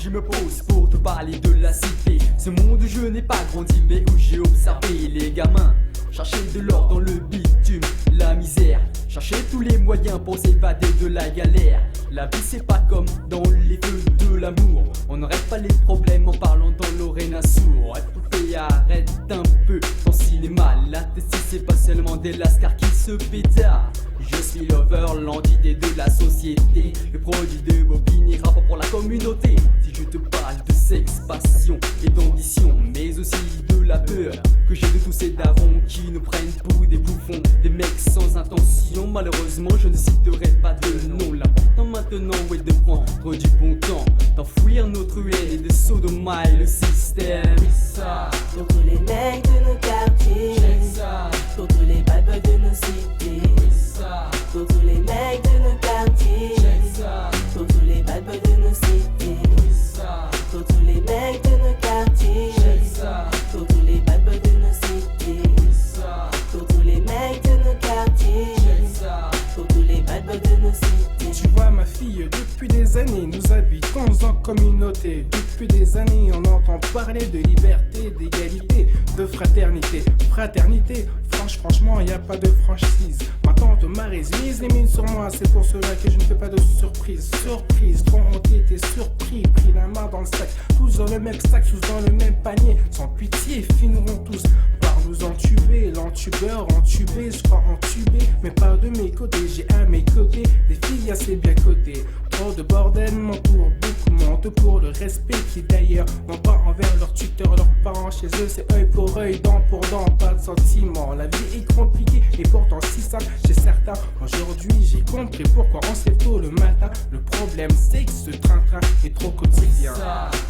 je me pose pour te parler de la cité. Ce monde où je n'ai pas grandi mais où j'ai observé les gamins chercher de l'or dans le bitume, la misère, chercher tous les moyens pour s'évader de la galère. La vie c'est pas comme dans les feux de l'amour, on ne règle pas les problèmes en parlant dans l'oreille d'un sourd. Poupée, arrête un peu ton cinéma, la tessie c'est pas seulement des lascars qui se pétardent. Je suis lover, l'entité de la société, le produit de bobine et rapport pour la communauté. Si je te parle de sexe, passion et d'ambition, mais aussi de la peur que j'ai de tous ces darons qui nous prennent pour des bouffons, des mecs sans intention. Malheureusement je ne citerai pas de nom. L'important maintenant est de prendre du bon temps, d'enfouir notre haine et de sodomiser le système. Ça, pour tous les mecs de nos quartiers, Ça, pour tous les bad boys de nos cités, ça, pour tous les mecs de nos quartiers, ça, pour tous les bad boys de nos cités, ça, pour tous les mecs de nos quartiers, ça, pour tous les bad boys de nos cités, ça, pour tous les mecs de nos quartiers, ça. pour tous les bad boys de nos cités. Tu vois ma fille, depuis des années nous habitons en communauté. Depuis des années on entend parler de liberté, d'égalité, de fraternité. Fraternité, franchement y a pas de franchise. Ma tante Maryse mise les mines sur moi, c'est pour cela que je ne fais pas de surprise. Surprise, trop ont été surpris, pris la main dans le sac. Tous dans le même sac, tous dans le même panier. Sans pitié, finiront tous par nous entuber. L'entubeur entubé, je crois entubé, mais pas de mes côtés. J'ai à mes côtés des filles assez bien cotées. Trop de bordel, mon pour beaucoup mentent pour le respect qui d'ailleurs n'ont pas envers leurs tuteurs, leurs parents. Chez eux c'est œil pour œil, dent pour dent, pas de sentiment. La vie est compliquée et pourtant si simple chez certains. Aujourd'hui j'ai compris pourquoi on se lève tôt le matin. Le problème c'est que ce train-train est trop quotidien.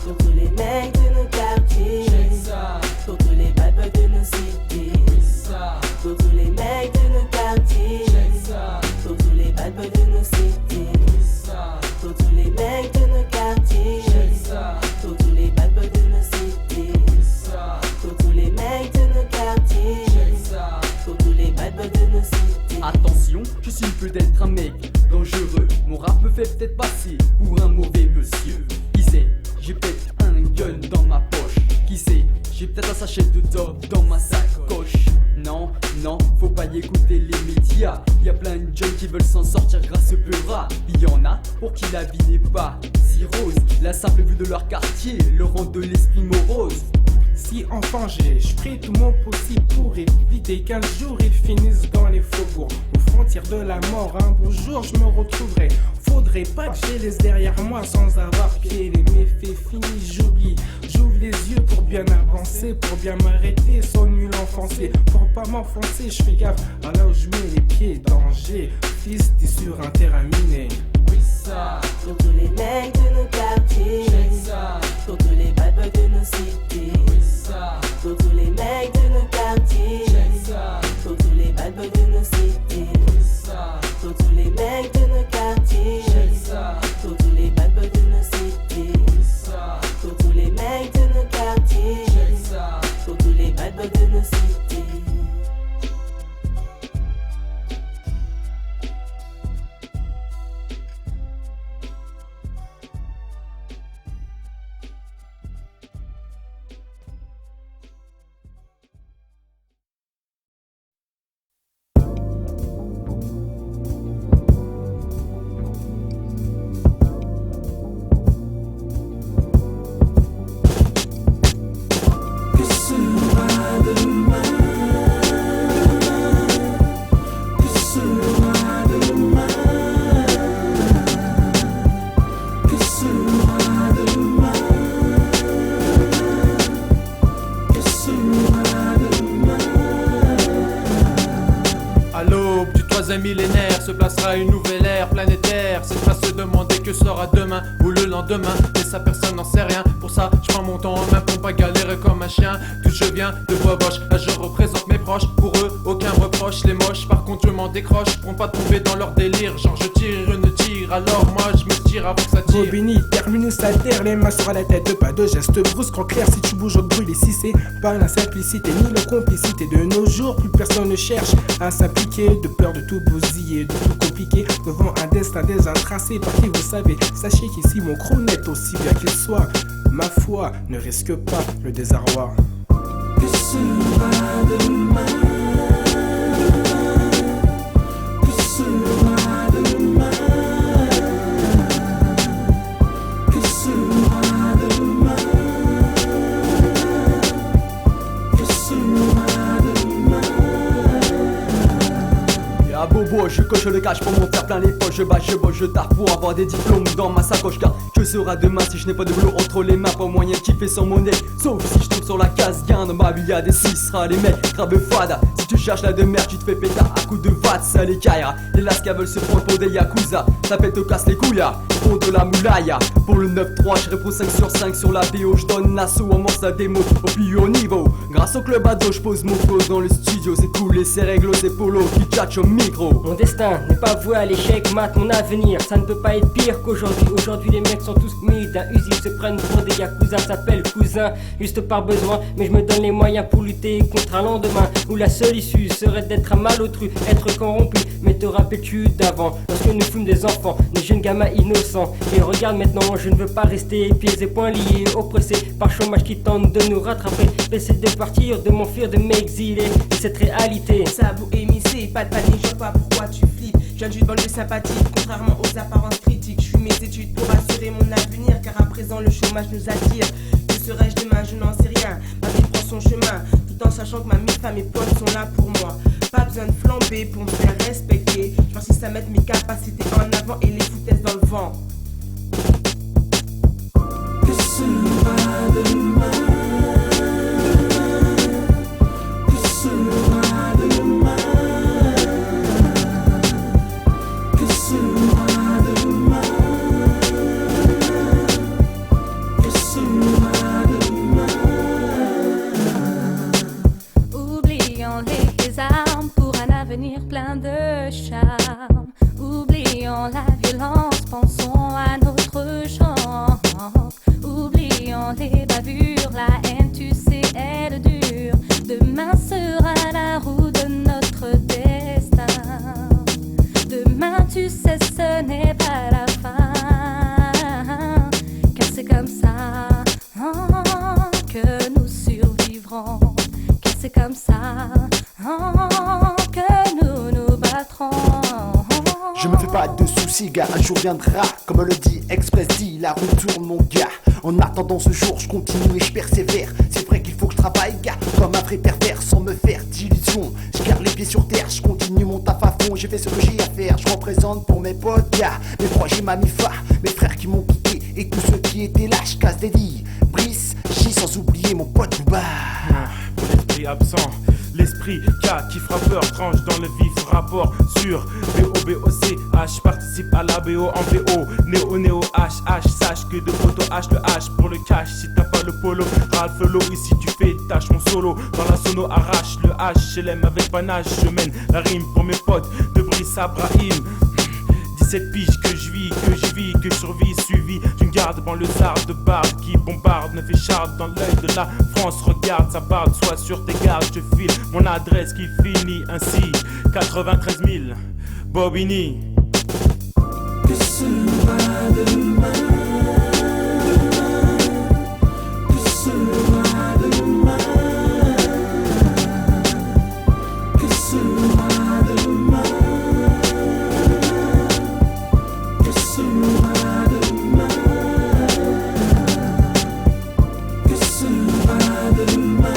Pour tous les mecs de nos quartiers, pour tous les bad boys de nos cités, pour tous les mecs de nos quartiers, pour tous les bad boys de nos cités, pour tous les mecs de nos quartiers, pour tous les bad boys de nos cités, pour tous les mecs de nos quartiers, pour tous les bad boys de nos cités. Attention, je suis peut-être un mec dangereux. Mon rap me fait peut-être passer pour un mauvais monsieur. Qui sait, j'ai peut-être un gun dans ma poche. Qui sait, j'ai peut-être un sachet de dope dans ma sacoche. Non, faut pas y écouter les médias. Y a plein de jeunes qui veulent s'en sortir grâce au peu rap. Y en a pour qui la vie n'est pas si rose. La simple vue de leur quartier leur rend de l'esprit morose. Si enfant je ferai tout mon possible pour éviter qu'un jour ils finissent dans les faubourgs, aux frontières de la mort. Un beau jour je me retrouverai. Faudrait pas que je les laisse derrière moi sans avoir pied. Les méfaits finis, j'oublie. J'ouvre les yeux pour bien avancer, pour bien m'arrêter, sans nul enfoncer. Pour pas m'enfoncer, je fais gaffe à là où je mets les pieds. Danger, fils, t'es sur un terrain miné. Pour tous les mecs de nos quartiers, pour tous les bad boys de nos cités, pour tous les mecs de nos quartiers, pour tous les bad boys de nos cités, pour tous les mecs de nos quartiers, pour tous les bad boys de nos cités, pour tous les mecs de nos quartiers, pour tous les bad boys de nos cités. Millénaire se placera une nouvelle ère planétaire. C'est pas se demander que sera demain ou le lendemain, mais ça personne n'en sait rien. Pour ça je prends mon temps en main pour pas galérer comme un chien. Tout je viens de voix boche, là je représente mes proches. Pour eux aucun reproche, les moches par contre je m'en décroche. Pour pas tomber dans leur délire, genre je tire, ne tire. Alors moi je me tire avant que ça tire. Bobini, terminus alter, les mains sur la tête, pas de gestes brusques en clair. Si tu bouges on te brûle. Et si c'est pas la simplicité ni la complicité de nos jours, plus personne ne cherche à s'impliquer de peur de tout bousiller, de tout compliqué, devant un destin déjà tracé par qui vous savez. Sachez qu'ici mon chronette, aussi bien qu'il soit, ma foi ne risque pas le désarroi. Que sera demain? Que sera demain? Que sera demain? Que sera demain? À bobo, je coche le cash pour m'en faire plein les poches. Je bats, je bosse, je taffe pour avoir des diplômes dans ma sacoche. Car que sera demain si je n'ai pas de boulot entre les mains? Pas moyen de kiffer sans monnaie. Sauf si je tombe sur la case gain. Dans ma vie y'a des cisras, les mecs grave fada. Si tu cherches la demeure, tu te fais péter à coups de vatte. Ça les caillera. Les lascas veulent se prendre pour des yakuza. Ça pète te casse les couilles, pour de la moulaya. Pour le 9-3, je réponds 5 sur 5 sur la BO. Je donne l'assaut, on morce la démo au plus haut niveau. Grâce au club ado, je pose mon flow dans le studio. C'est cool et c'est réglo, c'est polo qui tchatche au micro. Mon destin n'est pas voué à l'échec, mate mon avenir. Ça ne peut pas être pire qu'aujourd'hui. Aujourd'hui les mecs sont tous mis d'un usine, se prennent pour des yakuza, s'appellent cousins, juste par besoin. Mais je me donne les moyens pour lutter contre un lendemain où la seule issue serait d'être un malotru, être corrompu. Mais te rappelles-tu d'avant, lorsque nous fûmes des enfants, des jeunes gamins innocents? Et regarde maintenant, je ne veux pas rester pieds et poings liés, oppressés par chômage qui tente de nous rattraper. J'essaie de partir, de m'enfuir, de m'exiler de cette réalité. Sabou émissé, pas de panique, je vois pas pourquoi tu flippes. Je viens d'une banlieue sympathique, contrairement aux apparences critiques. Je suis mes études pour assurer mon avenir, car à présent le chômage nous attire. Que serai-je demain? Je n'en sais rien. Ma vie prend son chemin, tout en sachant que ma femme et potes sont là pour moi. Pas besoin de flamber pour me faire respecter. Je pense que ça met mes capacités en avant et les foutaises dans le vent. Que sera demain? Que sera demain? Que sera demain? Que sera demain? Oublions les armes pour un avenir plein de charme. Oublions la violence, pensons à notre chance. Oublions les bavures, la haine, tu sais, elle dure. Demain sera la roue de notre destin. Demain, tu sais, ce n'est pas la fin. Car c'est comme ça que nous survivrons. Car c'est comme ça que nous nous battrons. Je me fais pas de soucis gars, un jour viendra. Comme le dit Express dit, la roue tourne mon gars. En attendant ce jour, je continue et je persévère. C'est vrai qu'il faut que je travaille gars, comme un vrai pervers, sans me faire d'illusions. Je garde les pieds sur terre, je continue mon taf à fond. J'ai fait ce que j'ai à faire, je représente pour mes potes gars. Mes proches et ma mifa, mes frères qui m'ont quitté. Et tous ceux qui étaient là, je casse des lits. Brice, J sans oublier mon pote Booba. Mon esprit absent, l'esprit qui fera peur, tranche dans le vif rapport sur BOBOCH, participe à la BO en VO, Néo HH, sache que de photo H le H pour le cash, si t'as pas le polo, Ralph Low, ici tu fais tâche mon solo, dans la sono arrache le H, je l'aime avec panache, je mène la rime pour mes potes, de Brice à Brahim. 17 piges que je vis, que je survis, suivi d'une garde banlieusarde de barbe qui bombarde, me fait charde dans l'œil de la France. Regarde sa barbe, sois sur tes gardes, je file mon adresse qui finit ainsi 93 000 Bobigny. Que sera demain? Que sera demain? Que sera demain? Que sera demain? Que sera demain?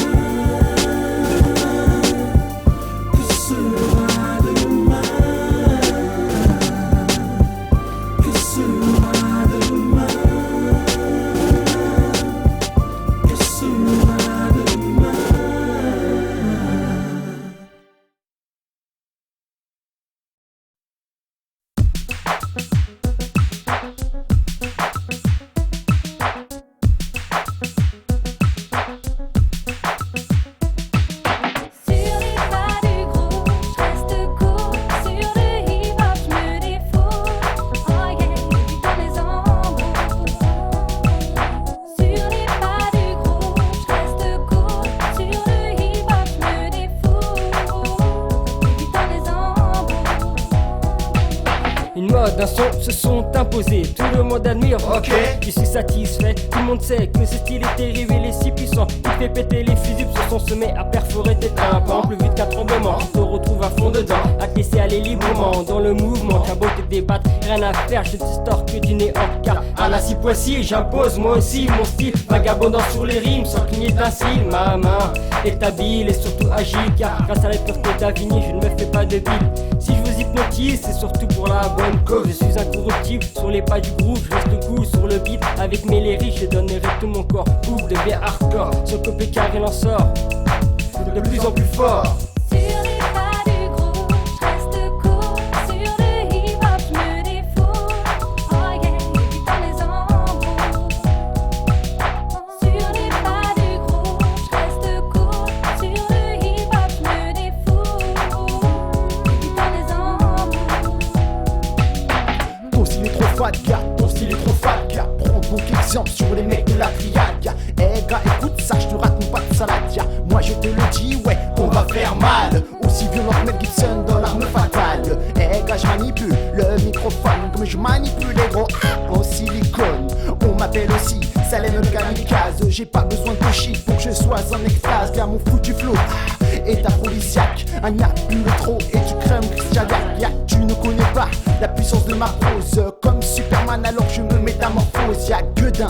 Que sera demain? Que sera demain? codes d'un son se sont imposés. Tout le monde admire, ok, je suis satisfait. Tout le monde sait que ce style est terrible et si puissant. Il fait péter les fusibles, ce son se met à perforer tes tympans. Plus vite qu'un tremblement, tu te retrouves à fond dedans, à te laisser aller librement dans le mouvement. T'as beau te débattre, rien à faire, je te store que du néant. Car à la si poissy, j'impose moi aussi mon style. Vagabondant sur les rimes, sans cligner d'un cil. Ma main est habile et surtout agile, car grâce à la pureté d'Avigny, je ne me fais pas de bile. Si je vous hypnotise, c'est surtout pour la bonne cause. Je suis incorruptible sur les pas du groupe, je reste cool sur le beat. Avec mes lyrics, je donnerai tout mon corps. Ouf de bien hardcore, sur le copé car il en sort de plus en plus fort. Sur les pas du groupe, je reste cool. Sur le hip-hop, je me défoule. Oh yeah, et puis dans les embrouilles. Sur les pas du groupe, je reste cool. Sur le hip-hop, je me défoule. Et puis dans les embrouilles. Ton style est trop fade, gars, ton style est trop fade, gars. Prends donc exemple sur les mecs de la triade, gars. Eh gars, écoute ça, je te raconte pas de salade, gars. Moi je te le dis, ouais, on va faire mal. Aussi violent que Mel Gibson dans l'arme fatale. Eh gars, je manipule le microphone comme je manipule les gros en silicone. On m'appelle aussi Salem le kamikaze. J'ai pas besoin de shit pour que je sois en extase. Gars, mon foutu flow est aphrodisiaque. Un abus trop et tu crèmes Christian Gag. Tu ne connais pas la puissance de ma prose. Comme Superman alors je me métamorphose. Y'a Guedin,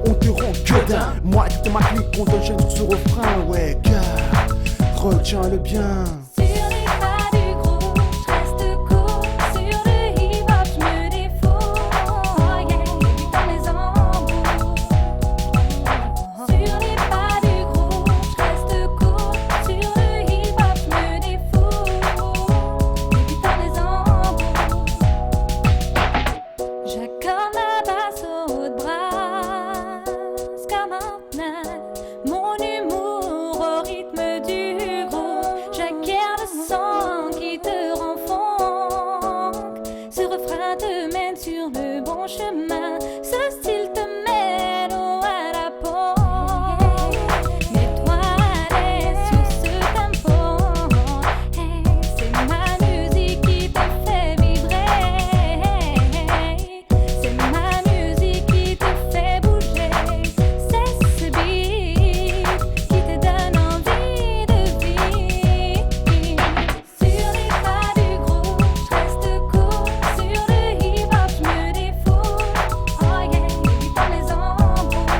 on te rend Guedin. Moi toute ma clique on donne jeune sur ce refrain. Ouais gars, retiens-le bien. Sur les pas du groupe, je reste cool. Sur le hip-hop, je me défoule. Oh yeah, et puis dans les embrouilles. Sur les pas du groupe, je reste cool. Sur le hip-hop, je me défoule. Et puis dans les embrouilles. J'accorde la basse au haut de bras comme un knife. Mon humour au rythme du groupe. J'acquiers le sang qui te rend fonk. Ce refrain te mène sur le bon chemin. Ce style te mène haut à la peau. Mets-toi à l'aise sur ce tempo. Hey, c'est ma musique qui te fait vibrer. C'est ma musique qui te fait bouger. C'est ce beat qui te donne envie de vivre. Sur les pas du groupe, je reste cool. Sur le hip-hop, je me défoule. Oh yeah, et puis dans les embrouilles.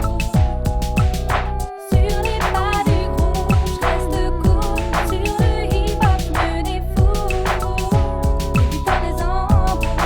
Sur les pas du groupe, je reste cool. Sur le hip-hop, je me défoule. Et puis dans les embrouilles.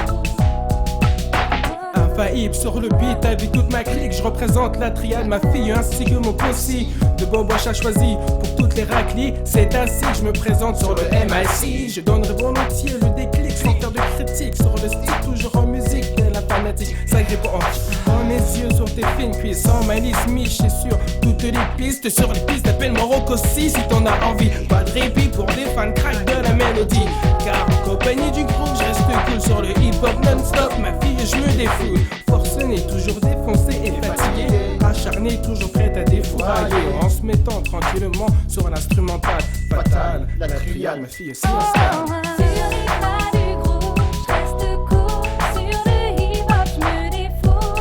Infaillible sur le beat avec toute ma clique. Je représente la triade, ma fille ainsi que mon possi. De bon bois choisi pour toutes les raclis. C'est ainsi que je me présente sur le MIC. Je donnerai volontiers le déclic sans faire de critique. Sur le style toujours en musique, et la fanatique. Ça dépend en mes yeux sur tes fines cuisses. Sans malice, miché sur toutes les pistes. Sur les pistes, appelle-moi Rocossi si t'en as envie. Pas de répit pour des fans crack de la mélodie. Car en compagnie du groupe, je reste cool sur le hip-hop non-stop. Ma fille, je me défoule. Forcené, toujours défoncé et fatigué. Acharné, toujours prête à défourailler. En se mettant tranquillement sur l'instrumental fatal. La triade, ma fille est si instable. Sur les pas du groupe, je reste cool. Sur le hip-hop, je me défoule.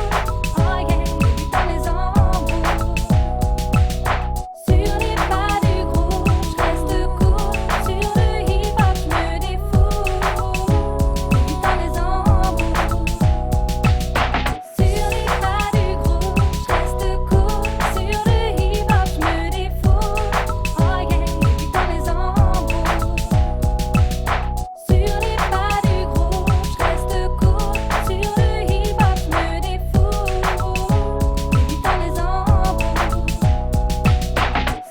Oh yeah, et puis dans les embrouilles. Sur les pas du groupe, je reste cool. Sur le hip-hop, je me défoule. Et puis dans les embrouilles. Sur les pas du groupe, je reste cool. Sur le hip-hop, je me défoule. Oh yeah, et puis dans les embrouilles. Sur les pas du groupe, je reste cool. Sur le hip-hop, je me défoule. Et puis dans les embrouilles.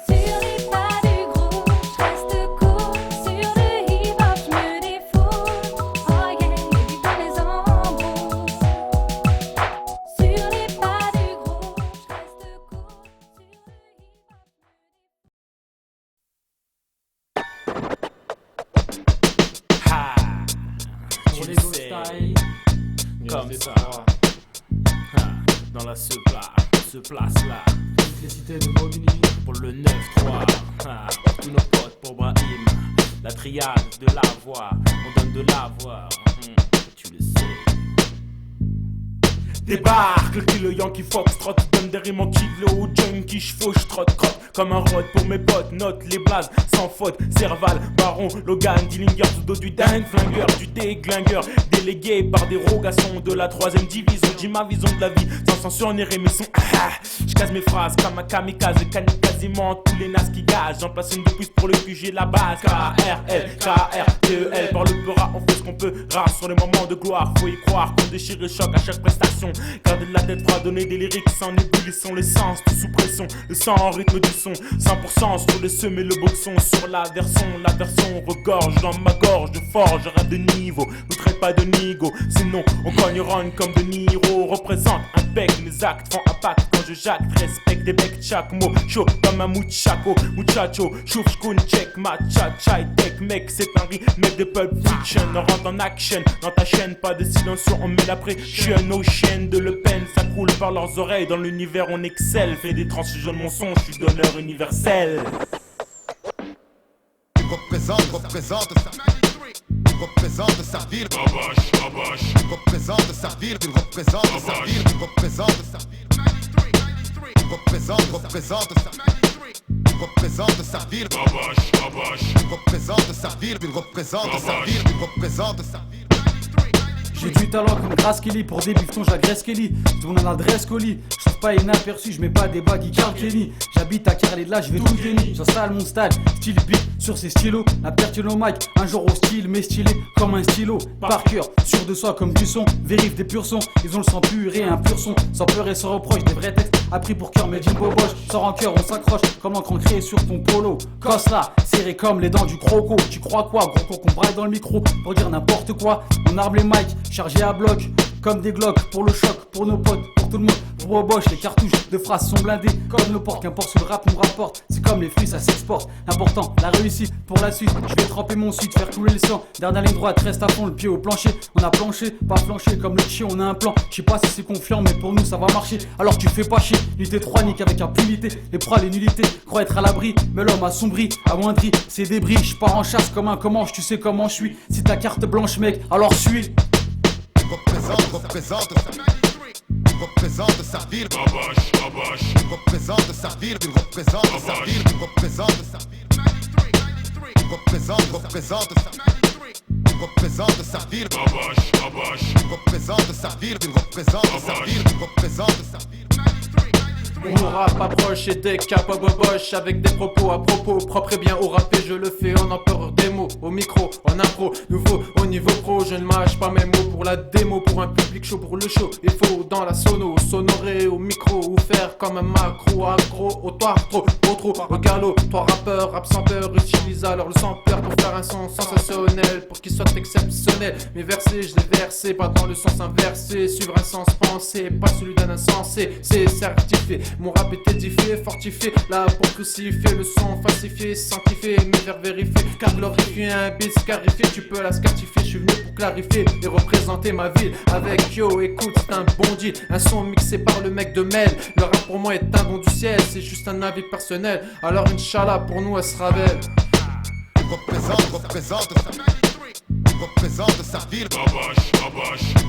Sur les pas du groupe, je reste cool. Sur le hip-hop, je me défoule. Oh yeah, et puis dans les embrouilles. Sur les pas du groupe, je reste cool. Ha, tu le sais, comme ça. Ha, dans la ce place-là. Pour le 9-3, ha, tous nos potes pour Brahim. La triade de la voix, on donne de la voix. Tu le sais. Débarque le kilo Yankee Foxtrot, donne des rimes en kilo, junkie, j'fauche, trotte, crotte, comme un rod pour mes potes, note les blazes, sans faute, Serval, Baron, Logan, Dillinger, sous dos du dingue, flingueur, du déglingueur, délégué par des rogassons de la 3ème division, dis ma vision de la vie, sans censure ni rémission, j'casse mes phrases comme un kamikaze, quasiment tous les nas qui gazent, j'en place une de plus pour le QG, la base, KRL, KRTEL, par le peur, on fait ce qu'on peut, rare sur les moments de gloire, faut y croire, qu'on déchire le choc à chaque prestation. Garder la tête froide, donner des lyriques sans ébullition, l'essence, tout sous pression, le sang en rythme du son, 100% sur le seum et le boxon, sur la version regorge dans ma gorge de forge, rap de niveau, ne traite pas de nigo, sinon on cogne run comme de Niro, représente un bec, mes actes font impact quand je jacte, respecte des becs, chaque mot, chaud comme un muchacho, chouf, j'coun, check, matcha, chai, tech, mec, c'est un remake de Pulp Fiction, on rentre en action, dans ta chaîne, pas de silencieux, on met la pression, aux chaînes de Le Pen, ça coule par leurs oreilles, dans l'univers on excelle, fait des transfusions de mon son, je suis donneur universel. Représente sa ville, représente sa ville, il représente sa ville, il représente sa ville, représente sa ville, représente sa ville, il représente sa ville, il représente sa ville. J'ai du talent comme Grace Kelly, pour des biftons j'agresse Kelly. Je tourne en adresse colis, je trouve pas inaperçu, je mets pas des bagues Carl Kelly. J'habite à Carlet de là, je vais tout gagner. J'installe mon style, style beat sur ces stylos. La pertine au mic, un jour au style, mais stylé comme un stylo. Par cœur, sûr de soi comme du son, vérifie des purs sons. Ils ont le sang pur et un pur son, sans peur et sans reproche. Des vrais textes appris pour cœur, mais d'une boboche. Sans rancœur, on s'accroche comme l'encre ancrée sur ton polo. Cosse là, serré comme les dents du croco. Tu crois quoi, gros con qu'on braille dans le micro pour dire n'importe quoi. On arme les mics, chargé à bloc, comme des glocks, pour le choc, pour nos potes, pour tout le monde, pour Boboche, les cartouches de phrases sont blindées, comme nos portes, qu'importe ce le rap nous rapporte, c'est comme les fruits, ça s'exporte, l'important, la réussite, pour la suite, je vais tremper mon suite, faire couler le sang, dernière ligne droite, reste à fond, le pied au plancher, on a planché, pas planché, comme le chien, on a un plan, je sais pas si c'est confiant, mais pour nous ça va marcher, alors tu fais pas chier, l'unité 3 nique avec impunité, les proies, les nullités, crois être à l'abri, mais l'homme assombri, amoindri, c'est débris, je pars en chasse comme un comanche, tu sais comment je suis, si ta carte blanche mec, alors suis. Représente sa ville, représente sa ville, il représente sa ville, il représente sa ville, représente sa ville, représente sa ville, il représente sa ville, représente sa ville. Mon rap approche et des caps à boboche avec des propos à propos propres et bien au rap et je le fais en empereur des mots, au micro, en impro, nouveau au niveau pro, je ne mâche pas mes mots pour la démo, pour un public chaud pour le show, il faut dans la sono, sonorer au micro ou faire comme un macro, agro, au toit, trop, au galop, trois rappeurs, absenteurs, utilise alors le sampleur pour faire un son sensationnel, pour qu'il soit exceptionnel, mes versets je les versais, pas dans le sens inversé, suivre un sens pensé, pas celui d'un insensé, c'est certifié. Mon rap est édifié, fortifié, là pour crucifier le son, falsifié, sanctifié, mes vers vérifiés, car glorifier un beat scarifié, tu peux la scartifier, je suis venu pour clarifier et représenter ma ville, avec yo, écoute, c'est un bon deal, un son mixé par le mec de Mel, le rap pour moi est un don du ciel, c'est juste un avis personnel, alors Inch'Allah pour nous elle sera belle. Représente sa ville,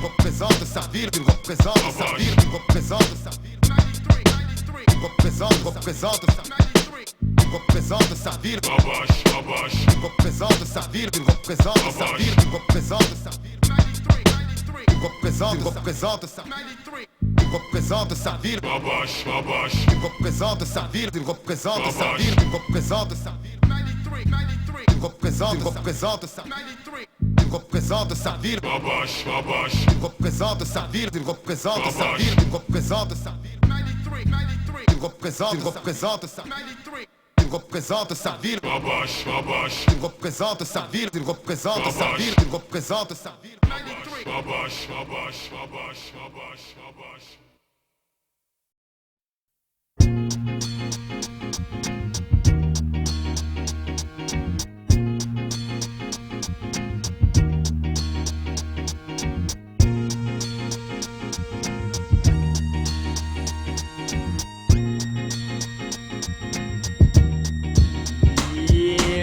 représente sa ville, il représente sa ville, il représente sa ville. Représente sa ville, représente sa ville, il représente sa ville, il représente sa ville, il représente sa ville, il représente sa ville, il représente sa ville, il représente sa ville, il représente sa ville, il représente sa ville, il représente sa ville, il représente sa ville, il représente sa ville, il représente sa ville. Il représente sa ville, il représente sa ville, il représente sa ville, il représente sa ville, il représente sa ville.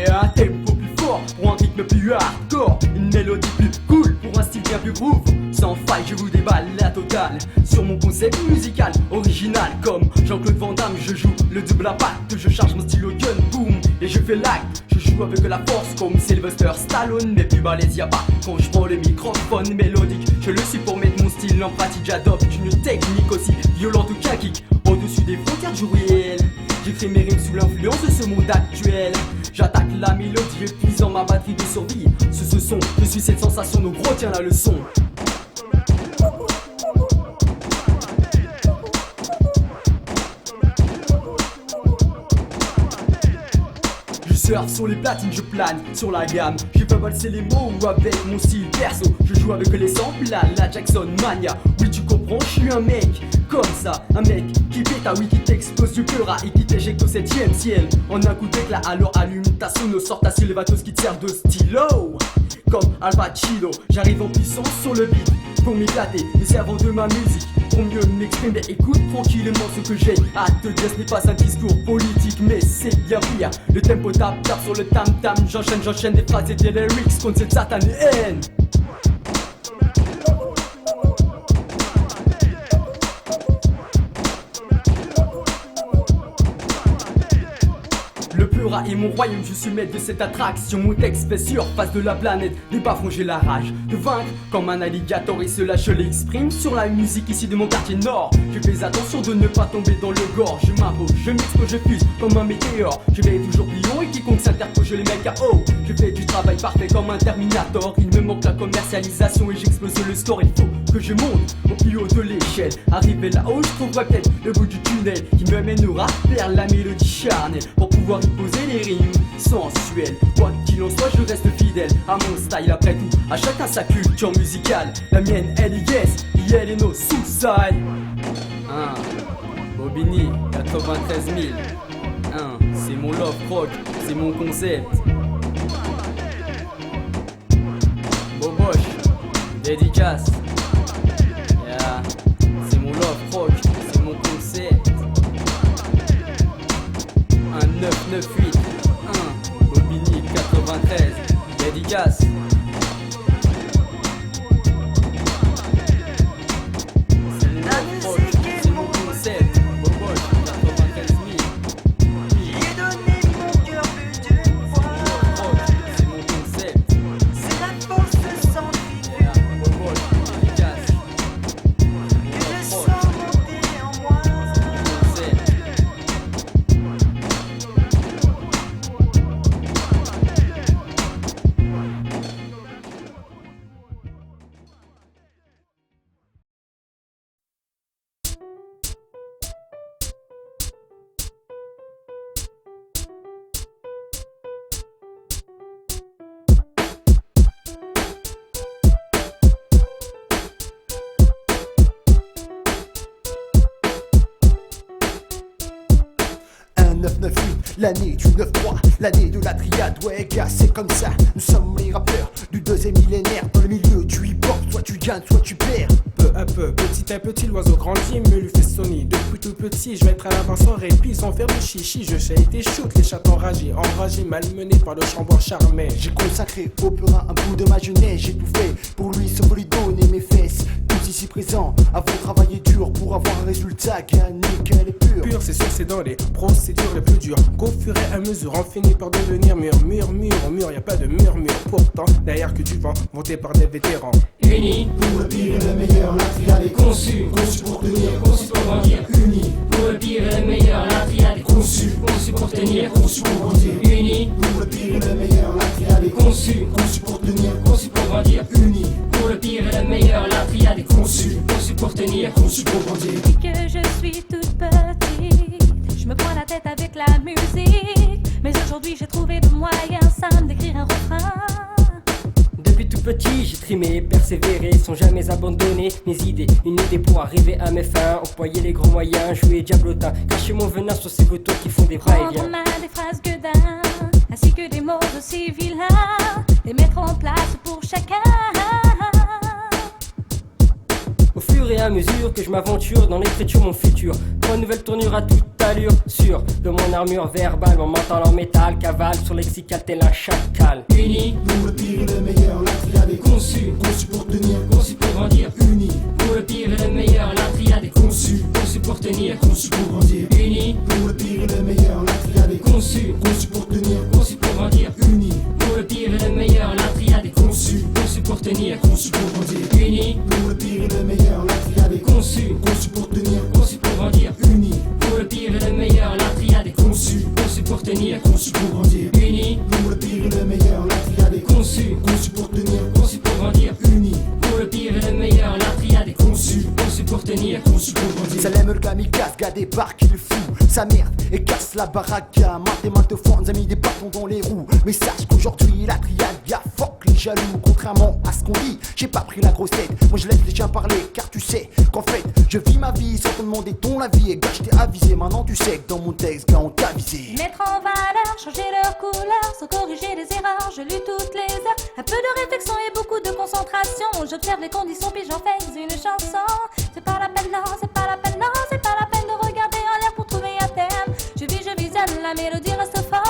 Un tempo plus fort pour un rythme plus hardcore, une mélodie plus cool pour pour un style bien plus groove. Sans faille, je vous déballe la totale sur mon concept musical original. Comme Jean-Claude Van Damme, je joue le double impact. Je charge mon stylo gun, boom, et je fais l'acte. Je joue avec la force comme Sylvester Stallone, mais plus balèze y'a pas quand je prends le microphone mélodique. Je le suis pour mettre mon style en pratique. J'adopte une technique aussi violente qu'un kick au-dessus des frontières du réel. J'écris mes rimes sous l'influence de ce monde actuel. J'attaque la mélodie, épuisant ma batterie de survie. Ce son, je suis cette sensation, donc retiens la leçon. Je surfe sur les platines, je plane sur la gamme. Je fais valser les mots ou avec mon style perso. Je joue avec les samples à la Jackson Mania. Oui, tu comprends, je suis un mec comme ça, un mec qui fait ta wiki, qui t'explose du cœur et qui t'éjecte au 7ème ciel. En un coup d'éclat, alors allume ta sono, sort ta sylvatos qui te sert de stylo. Comme Al Pacino, j'arrive en puissance sur le beat pour m'éclater, me servant de ma musique pour mieux m'exprimer. Écoute tranquillement ce que j'ai à te dire. Ce n'est pas un discours politique, mais c'est bien pire. Le tempo tape sur le tam-tam. J'enchaîne des phrases et des lyrics contre cette satanée haine. Le pleura est mon royaume, je suis maître de cette attraction. Mon texte fait surface de la planète. Les bas-fonds, j'ai la rage de vaincre comme un alligator. Et cela je l'exprime sur la musique ici de mon quartier nord. Je fais attention de ne pas tomber dans le gore. Je m'impose, je m'expose, je fuse comme un météore. Je vais toujours pliant et quiconque s'interpose, je les mets KO. Je fais du travail parfait comme un Terminator. Il me manque la commercialisation et j'explose le store. Il faut que je monte au plus haut de l'échelle. Arrivé là-haut, je trouverai peut-être le bout du tunnel qui me mènera vers la mélodie charnelle pour pouvoir poser les rimes sensuelles. Quoi qu'il en soit, je reste fidèle à mon style. Après tout, à chacun sa culture musicale. La mienne, elle est yes, elle est no suicide. Bobigny, 93 000. C'est mon love rock, c'est mon concept. Boboche, dédicace. Yeah. C'est mon love rock, c'est mon concept. 998 Bobigny 93 dédicace. C'est mon love rock, c'est mon concept. Boboche 93 000. J'y ai donné mon cœur plus d'une fois. C'est mon concept. C'est la force centrifuge Boboche dédicace. que je sens monter en moi. L'année du 9-3, l'année de la triade, ouais gars c'est comme ça. Nous sommes les rappeurs du deuxième millénaire. Dans le milieu du hip-hop, soit tu gagnes, soit tu perds. Peu à peu, petit à petit, l'oiseau grandit, me lui fait sonner. Depuis tout petit, je vais être à l'avant sans répit, sans faire de chichi. Je sais été shoot, les chats enragés, malmenés par le chambord charmé. J'ai consacré au purin un bout de ma jeunesse. J'ai tout fait pour lui, sauf lui donner mes fesses. Tous ici présents, avons travaillé dur pour avoir un résultat qui a nickel et pur. Pur, c'est sûr, c'est dans les procédures les plus dures. Qu'au fur et à mesure, on finit par devenir mur, y a pas de murmure. Pourtant, derrière que du vent, monté par des vétérans. Unis Pour le pire et le meilleur, la triade est conçue, conçue pour tenir, conçue pour grandir. Unis Pour le pire et le meilleur, la triade est conçue, conçue pour tenir. conçue pour grandir. Unis Pour le pire et le meilleur, la triade est conçue, conçue pour tenir, conçue pour grandir. Unis Pour le pire et le meilleur, la triade est conçue pour tenir. conçue pour grandir. Depuis que je suis toute petite, je me prends la tête avec la musique. Mais aujourd'hui j'ai trouvé le moyen simple d'écrire un refrain. Depuis tout petit, j'ai trimé, persévéré, sans jamais abandonner mes idées. Une idée pour arriver à mes fins, employer les grands moyens, jouer diablotin, cacher mon venin sur ces vautours qui font des Prendre va-et-vient. en main des phrases gueudins, ainsi que des mots aussi vilains, les mettre en place pour chacun. Au fur et à mesure que je m'aventure dans l'écriture mon futur, prends une nouvelle tournure à toute allure, sûr de mon armure verbale, mon mental en métal, cavale sur lexical tel un chacal. Unis Pour le pire et le meilleur, la triade est conçue pour tenir, conçu pour tenir, conçu pour grandir, uni pour le pire et le meilleur, la triade est conçue pour tenir, conçu pour grandir. Salem le kamikaze, gars débarque, il fout sa merde et casse la baraque. Math de fois, on nous a mis des bâtons dans les roues. Mais sache qu'aujourd'hui la triade, y'a fuck les jaloux. Contrairement à ce qu'on dit, j'ai pas pris la grosse tête. Moi je laisse les gens parler, car tu sais qu'en fait je vis ma vie sans te demander ton avis. Et gars, je t'ai avisé, maintenant tu sais que dans mon texte, gars, on t'a visé. Mettre en valeur, changer leur couleur, sans corriger les erreurs, je lis toutes les heures. Un peu de réflexion et beaucoup de concentration. J'observe les conditions puis j'en fais une chanson. C'est pas la peine, non, c'est pas la peine, non, c'est pas la peine de regarder en l'air pour trouver un thème. Je visionne, la mélodie reste forte.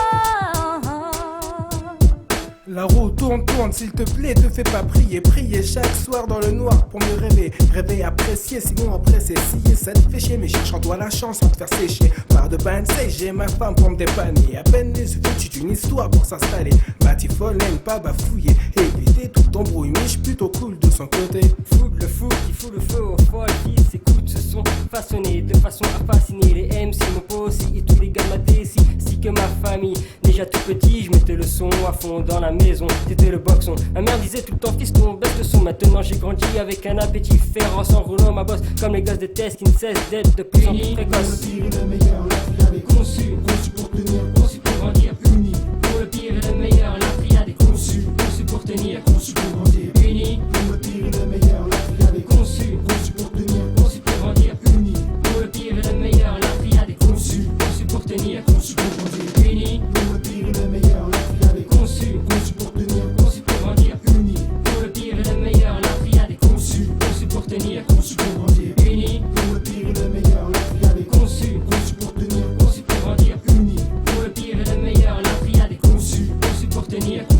La roue tourne, s'il te plaît, te fais pas prier. Prier chaque soir dans le noir pour mieux rêver. Rêver, apprécier, sinon après c'est scier. Ça te fait chier, mais cherche en toi la chance sans te faire sécher. Par de Bansei, j'ai ma femme pour me dépanner. À peine les yeux foutus d'une histoire pour s'installer. Batifolle, n'aime pas bafouiller. Éviter tout embrouille, mais j'suis plutôt cool de son côté. Fou le fou qui fout le feu aux folles qui s'écoutent se sont façonnés de façon à fasciner. Les MC m'opposent et tous les gars m'adécient, si que ma famille. Déjà tout petit, je mettais le son à fond dans la maison, c'était le boxon. Ma mère disait tout le temps fiston, baisse le son. Maintenant j'ai grandi avec un appétit féroce en roulant ma bosse comme les gosses de test qui ne cessent d'être de plus en plus précoces. Pour le pire et le meilleur, la triade est conçue pour tenir, conçu pour grandir, uni Pour le pire et le meilleur, la triade est conçue pour tenir, conçu pour grandir, uni pour le pire et le meilleur, la triade est conçue pour tenir, conçu pour grandir, uni pour le pire et le meilleur, la triade est conçue pour tenir, conçu pour grandir, uni pour le pire et le meilleur, la triade est conçu pour tenir, conçu pour grandir, uni pour le pire et le meilleur, la triade est conçue pour tenir, conçu pour grandir, uni pour le pire et le meilleur, la triade est conçu pour tenir, pour grandir, uni pour le pire et le meilleur, la triade est conçue pour tenir.